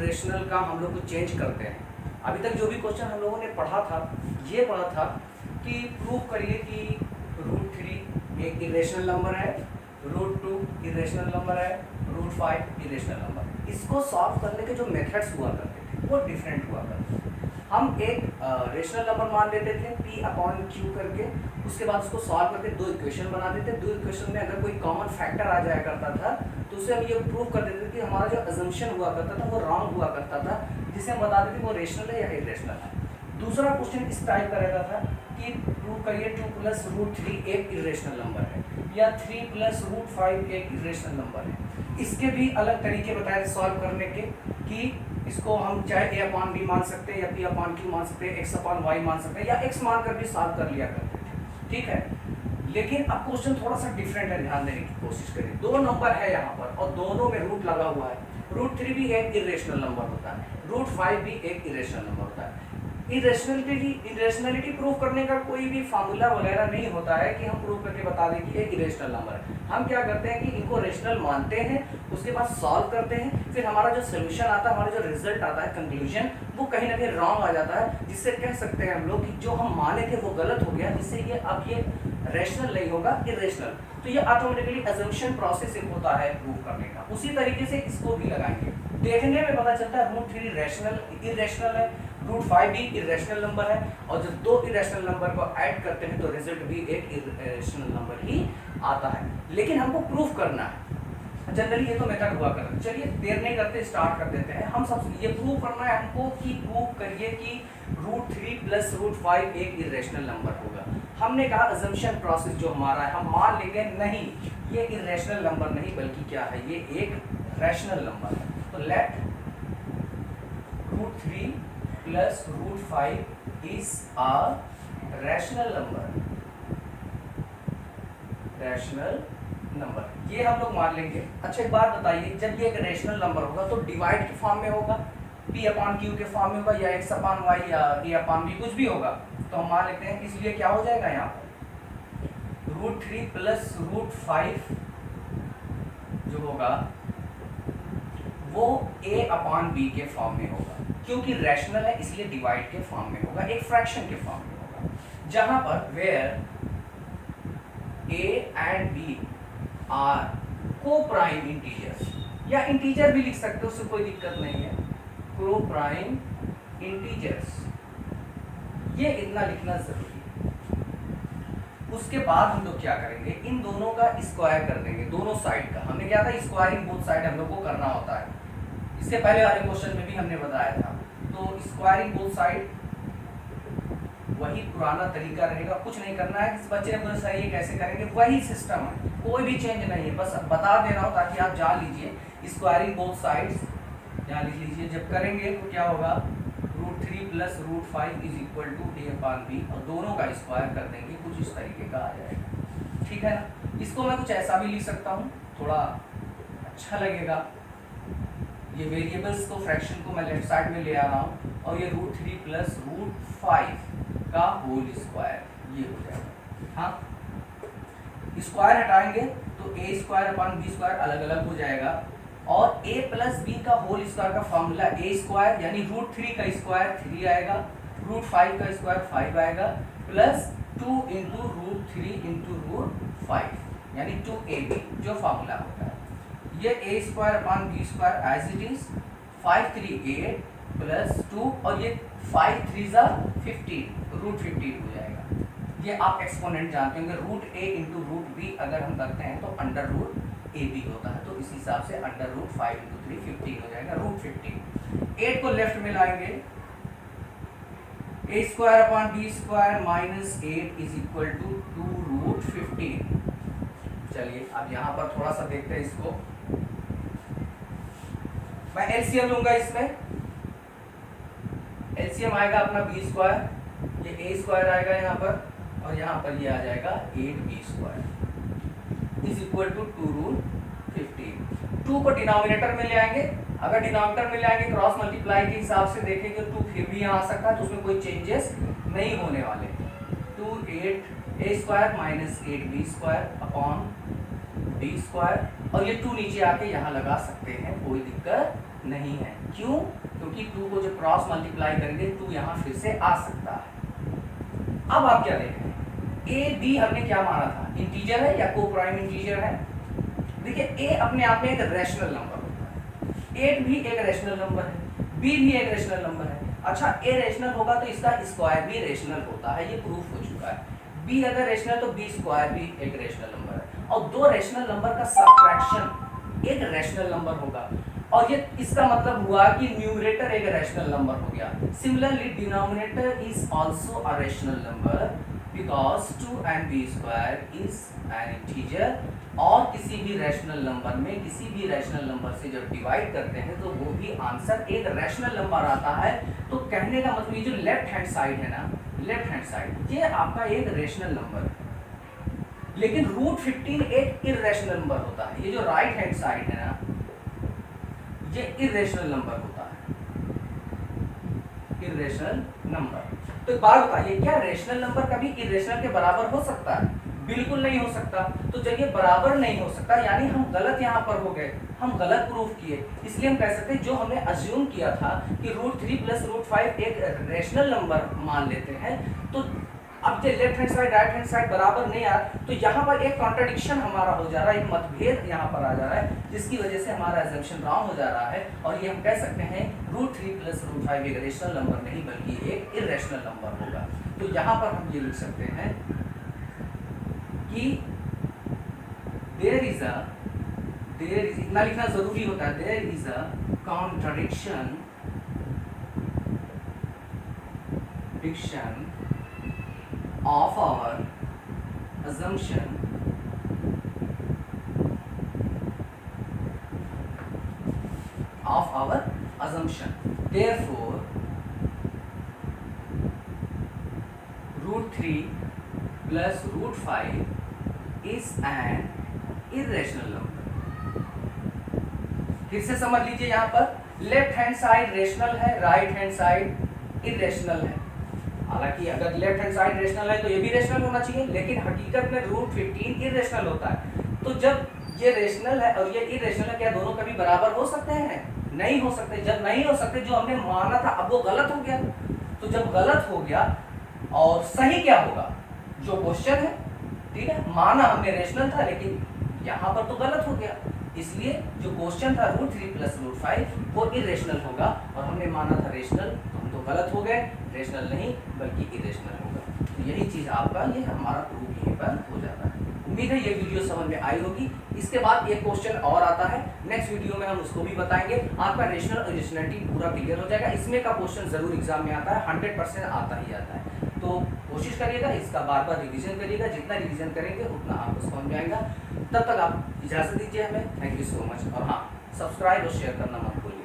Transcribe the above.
Irrational का हम लोग को चेंज करते हैं। अभी तक जो भी क्वेश्चन हम लोगों ने पढ़ा था, ये पढ़ा था कि प्रूव करिए कि √3 एक इरेशनल नंबर है, √2 इरेशनल नंबर है, √5 इरेशनल नंबर है। इसको सॉल्व करने के जो मेथड्स हुआ करते थे वो डिफरेंट हुआ करते थे। हम एक रेशनल नंबर मान लेते थे P/Q करके, उसके बाद उसको सॉल्व करके दो इक्वेशन बना देते। दो इक्वेशन में अगर कोई कॉमन फैक्टर आ जाया करता था तो उससे हम ये प्रूव कर देते थे कि हमारा जो अजम्पशन हुआ करता था वो रॉन्ग हुआ करता था, जिसे हम बता देते वो रेशनल है या इरेशनल है। दूसरा क्वेश्चन इस टाइप का रहता था कि प्रूव करिए 2 + √3 एक इरेशनल नंबर है, या 3 + √5 एक इरेशनल नंबर है। इसके भी अलग तरीके बताए थे सॉल्व करने के, कि इसको हम चाहे A/B मान सकते हैं, या P/Q मान सकते हैं, X/Y मान सकते हैं, या X मान कर भी सॉल्व कर लिया करते थे। ठीक है, लेकिन अब क्वेश्चन थोड़ा सा डिफरेंट है, ध्यान देने की कोशिश करिए। दो नंबर है यहाँ पर और दोनों में रूट लगा हुआ है। √3 भी एक इरेशनल नंबर होता है, √5 भी एक इरेशनल नंबर होता है। इरेशनलिटी प्रूव करने का कोई भी फार्मूला वगैरह नहीं होता है कि हम प्रूव करके बता दें कि एक इरेशनल नंबर है। हम क्या करते हैं कि इनको रेशनल मानते हैं, उसके बाद सॉल्व करते हैं, फिर हमारा जो सोल्यूशन आता है, हमारा जो रिजल्ट आता है, कंक्लूजन, वो कहीं ना कहीं रॉन्ग आ जाता है, जिससे कह सकते हैं हम लोग कि जो हम माने थे वो गलत हो गया, जिससे ये अब ये रेशनल नहीं होगा, इरेशनल। तो ये ऑटोमेटिकली अजम्पशन प्रोसेस एक होता है प्रूव करने का। उसी तरीके से इसको भी लगाएंगे, देखने में पता चलता है √3 रेशनल इरेशनल है, √5 भी इरेशनल नंबर है, और जब दो इरेशनल नंबर को ऐड करते हैं तो रिजल्ट भी एक इरेशनल नंबर ही आता है। लेकिन हमको प्रूफ करना है, जनरली ये तो मेथड हुआ करता है। चलिए देर नहीं करते, स्टार्ट कर देते हैं। हम सब ये प्रूव करना है हमको कि प्रूव करिए कि √3 + √5 एक इरेशनल नंबर होगा। हमने कहा अजम्पशन प्रोसेस जो हमारा है, हम मान लेंगे नहीं ये इरेशनल नंबर नहीं बल्कि क्या है, ये एक रैशनल नंबर है। तो let √3 + √5 is a rational number, rational number, ये हम लोग मान लेंगे। अच्छा एक बात बताइए, जब ये एक रैशनल नंबर होगा तो डिवाइड के फॉर्म में होगा, P/Q के फॉर्म में होगा, या X/Y या A/B कुछ भी होगा, तो हम मान लेते हैं। इसलिए क्या हो जाएगा यहाँ पर √3 + √5 जो होगा वो A/B के फॉर्म में होगा, क्योंकि रैशनल है इसलिए डिवाइड के फॉर्म में होगा, एक फ्रैक्शन के फॉर्म में होगा, जहां पर where A and B are coprime integers, या इंटीजर भी लिख सकते हो, उससे कोई दिक्कत नहीं है, को-प्राइम इंटीजर्स, ये इतना लिखना जरूरी है। उसके बाद हम लोग क्या करेंगे, इन दोनों का स्क्वायर कर देंगे, दोनों साइड का। हमने क्या था, स्क्वायरिंग बोथ साइड हम लोग को करना होता है, इससे पहले वाले क्वेश्चन में भी हमने बताया था। तो स्क्वायरिंग बोथ साइड वही पुराना तरीका रहेगा, कुछ नहीं करना है। किस बच्चे ने पूछा सर ये कैसे करेंगे, वही सिस्टम है, कोई भी चेंज नहीं है, बस बता दे रहा हूँ ताकि आप जान लीजिए। स्क्वायरिंग बोथ साइड्स यहाँ लिख लीजिए, जब करेंगे तो क्या होगा, √3 + √5 इज इक्वल टू A/B, और दोनों का स्क्वायर कर देंगे, कुछ इस तरीके का आ जाएगा। ठीक है ना, इसको मैं कुछ ऐसा भी लिख सकता हूँ, थोड़ा अच्छा लगेगा। ये वेरिएबल्स को, फ्रैक्शन को मैं लेफ्ट साइड में ले आ रहा हूँ, और ये √3 + √5 का होल स्क्वायर, ये हो जाएगा। हाँ, स्क्वायर हटाएंगे तो A²/B² अलग अलग हो जाएगा, और A + B का होल स्क्वायर का फॉर्मूला A² यानी √3 का स्क्वायर 3 आएगा, √5 का स्क्वायर 5 आएगा, प्लस 2 × √3 × √5 यानी 2AB जो फॉर्मूला होता है। ये A²/B² as it is, 5 × 3 = 8 plus 2, और ये 5 × 3 = 15, √15 हो जाएगा। ये आप एक्सपोनेंट जानते होंगे, √A × √B अगर हम करते हैं तो √AB होता है, तो इस हिसाब से √5 × 3 15 हो जाएगा, √15। 8 को लेफ्ट में लाएंगे, A²/B² - 8 इज इक्वल टू 2√15। चलिए अब यहाँ पर थोड़ा सा देखते हैं इसको, मैं एलसीएम लूंगा, इसमें एलसीएम आएगा अपना B², ये A² आएगा यहाँ पर, और यहाँ पर ये आ जाएगा 8B² इज इक्वल टू 2√15। 2 को डिनोमिनेटर में ले आएंगे, अगर डिनोमिनेटर में ले आएंगे क्रॉस मल्टीप्लाई के हिसाब से देखेंगे, 2 फिर भी यहाँ आ सकता है, तो उसमें कोई चेंजेस नहीं होने वाले। 2 8A² - 8B² B², और ये 2 नीचे आके यहाँ लगा सकते हैं, कोई दिक्कत नहीं है। क्यों? क्योंकि 2 को जब क्रॉस मल्टीप्लाई करेंगे 2 यहाँ फिर से आ सकता है। अब आप क्या देख रहे हैं, ए बी हमने क्या माना था, इंटीजर है या को प्राइम इंटीजर है। देखिए ए अपने आप में एक रैशनल नंबर होता है, 8 भी एक रैशनल नंबर है, बी भी एक रैशनल नंबर है। अच्छा ए रैशनल होगा तो इसका स्क्वायर भी रैशनल होता है, ये प्रूफ हो चुका है। बी अगर रैशनल तो बी स्क्वायर भी एक रैशनल नंबर है, और दो रैशनल नंबर का सबट्रैक्शन एक रैशनल नंबर होगा, और ये इसका मतलब हुआ कि न्यूमरेटर एक रैशनल नंबर हो गया। Similarly denominator is also a rational number because 2b² is an integer. और किसी भी रैशनल नंबर में किसी भी रैशनल नंबर से जब डिवाइड करते हैं तो वो भी आंसर एक रैशनल नंबर आता है। तो कहने का मतलब ये जो लेफ्ट हैंड साइड है ना, लेफ्ट हैंड साइड ये आपका एक रैशनल नंबर है, लेकिन √15 एक इर्रेशनल नंबर होता है। ये जो राइट हैंड साइड है ना, ये इर्रेशनल नंबर होता है, इर्रेशनल नंबर। तो एक बात बताइए, क्या रैशनल नंबर कभी इर्रेशनल के बराबर हो सकता है? बिल्कुल नहीं हो सकता। तो जब ये बराबर नहीं हो सकता यानी हम गलत यहाँ पर हो गए, हम गलत प्रूफ किए। इसलिए हम कह सकते हैं जो हमने अज्यूम किया था कि √3 + √5 एक रैशनल नंबर मान लेते हैं, तो अब जो left hand side right hand side बराबर नहीं आ तो यहाँ पर एक कॉन्ट्रडिक्शन हमारा हो जा रहा है, एक मतभेद यहाँ पर आ जा रहा है, जिसकी वजह से हमारा अजम्पशन रॉन्ग हो जा रहा है। और ये हम कह सकते हैं √3 + √5 एक रैशनल नंबर नहीं बल्कि एक इर्रेशनल नंबर होगा। तो यहाँ पर हम ये लिख सकते हैं कि देयर इज इतना लिखना जरूरी होता है, there is a contradiction of our assumption therefore √3 + √5 is an irrational number। फिर से समझ लीजिए, यहाँ पर लेफ्ट हैंड साइड रेशनल है, राइट हैंड साइड इर्रेशनल है। हालांकि अगर लेफ्ट हैंड साइड रेशनल है तो ये भी रेशनल होना चाहिए, लेकिन हकीकत में √15 इर्रेशनल होता है। तो जब ये रेशनल है और ये इर्रेशनल है, क्या दोनों कभी बराबर हो सकते हैं? नहीं हो सकते। जब नहीं हो सकते, जो हमने माना था अब वो गलत हो गया। तो जब गलत हो गया और सही क्या होगा, जो क्वेश्चन है, ठीक है, माना हमने रेशनल था लेकिन यहाँ पर तो गलत हो गया, इसलिए जो क्वेश्चन था √3 + √5 वो इर्रेशनल होगा, और हमने माना था रेशनल, तो हम तो गलत हो गए, रेशनल नहीं बल्कि इर्रेशनल होगा। तो यही चीज़ आपका ये हमारा प्रूफ यहीं पर हो जाता है। उम्मीद है ये वीडियो समझ में आई होगी। इसके बाद एक क्वेश्चन और आता है, नेक्स्ट वीडियो में हम उसको भी बताएंगे। आपका रेशनल और इर्रेशनलिटी पूरा क्लियर हो जाएगा। इसमें का क्वेश्चन जरूर एग्जाम में आता है, 100% आता ही आता है। तो कोशिश करिएगा, इसका बार बार रिवीजन करिएगा, जितना रिवीजन करेंगे उतना आपको समझ में आएगा। तब तक आप इजाज़त दीजिए हमें। Thank you so much. और हाँ, सब्सक्राइब और शेयर करना मत भूलिए।